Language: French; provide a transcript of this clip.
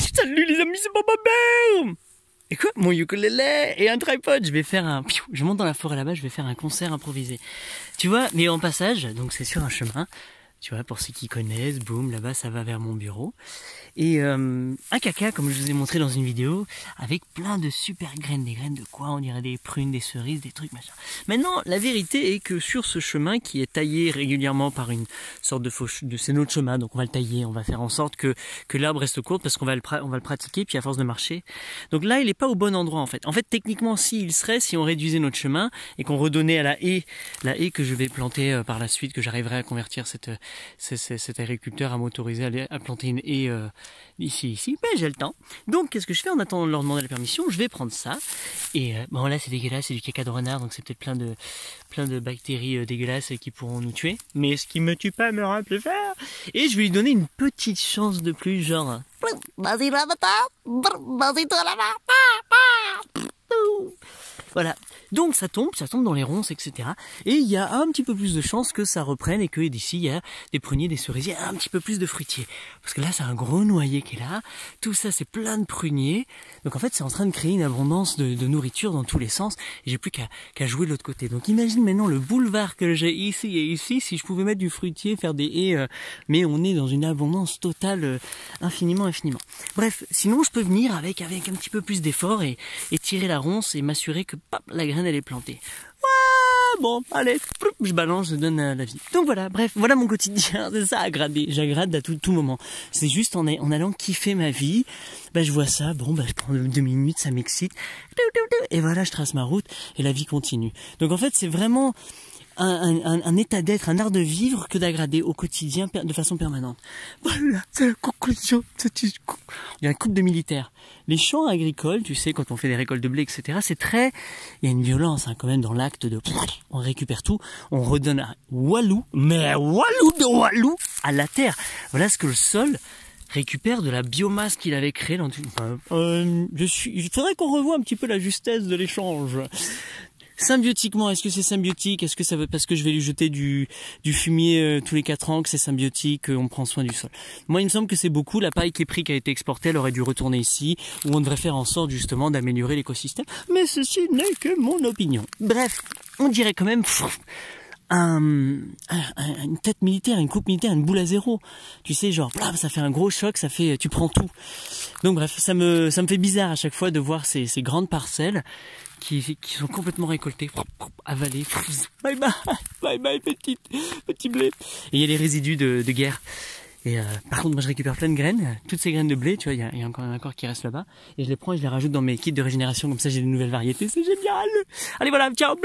Salut les amis, c'est Papa Bear. Et quoi? Mon ukulélé et un tripod. Je monte dans la forêt là-bas, je vais faire un concert improvisé. Tu vois, mais en passage, donc c'est sur un chemin. Tu vois, pour ceux qui connaissent, boum, là-bas ça va vers mon bureau. Et un caca, comme je vous ai montré dans une vidéo, avec plein de super graines. Des graines de quoi? On dirait des prunes, des cerises, des trucs, machin. Maintenant, la vérité est que sur ce chemin qui est taillé régulièrement par une sorte c'est notre chemin, donc on va le tailler, on va faire en sorte que l'arbre reste court parce qu'on va le pratiquer, puis à force de marcher. Donc là, il n'est pas au bon endroit en fait. En fait, techniquement, il serait si on réduisait notre chemin et qu'on redonnait à la haie que je vais planter par la suite, que j'arriverai à convertir cet agriculteur à m'autoriser à planter une haie ici, mais j'ai le temps. Donc qu'est-ce que je fais en attendant de leur demander la permission? Je vais prendre ça et bon là c'est dégueulasse, c'est du caca de renard, donc c'est peut-être plein de bactéries dégueulasses qui pourront nous tuer, mais ce qui me tue pas me rend plus fort. Et je vais lui donner une petite chance de plus, genre vas-y voilà, donc ça tombe dans les ronces, etc. Et il y a un petit peu plus de chances que ça reprenne et que d'ici il y a des pruniers, des cerisiers, un petit peu plus de fruitiers. Parce que là c'est un gros noyer qui est là, tout ça c'est plein de pruniers. Donc en fait c'est en train de créer une abondance de nourriture dans tous les sens. Et j'ai plus qu'à jouer de l'autre côté. Donc imagine maintenant le boulevard que j'ai ici et ici, si je pouvais mettre du fruitier, faire des haies, mais on est dans une abondance totale, infiniment. Bref, sinon je peux venir avec un petit peu plus d'effort et tirer la ronce et m'assurer que la graine elle est plantée. Ouais, bon, allez, je balance, je donne la vie. Donc voilà, bref, voilà mon quotidien, c'est ça à grader. J'agrade à tout moment. C'est juste en allant kiffer ma vie. Je vois ça, bon, je prends 2 minutes, ça m'excite. Et voilà, je trace ma route et la vie continue. Donc en fait, c'est vraiment un état d'être, un art de vivre que d'aggrader au quotidien de façon permanente. Voilà, c'est la conclusion. Il y a un couple de militaires. Les champs agricoles, tu sais, quand on fait des récoltes de blé, etc., il y a une violence quand même dans l'acte de... On récupère tout, on redonne à Walou, mais Walou de Walou, à la terre. Voilà ce que le sol récupère de la biomasse qu'il avait créée. Il faudrait qu'on revoie un petit peu la justesse de l'échange. Symbiotiquement, est-ce que c'est symbiotique? Est-ce que ça veut parce que je vais lui jeter du fumier tous les 4 ans que c'est symbiotique, on prend soin du sol? Moi, il me semble que c'est beaucoup. La paille qui a été exportée, elle aurait dû retourner ici, où on devrait faire en sorte justement d'améliorer l'écosystème. Mais ceci n'est que mon opinion. Bref, on dirait quand même une tête militaire, une coupe militaire, une boule à zéro. Tu sais, genre, ça fait un gros choc, tu prends tout. Donc bref, ça me fait bizarre à chaque fois de voir ces grandes parcelles qui sont complètement récoltées, avalées. Bye bye petit blé. Et il y a les résidus de guerre. Et par contre, moi je récupère plein de graines, toutes ces graines de blé, tu vois, il y a encore un accord qui reste là-bas, et je les prends et je les rajoute dans mes kits de régénération, comme ça j'ai de nouvelles variétés, c'est génial. Allez voilà, ciao.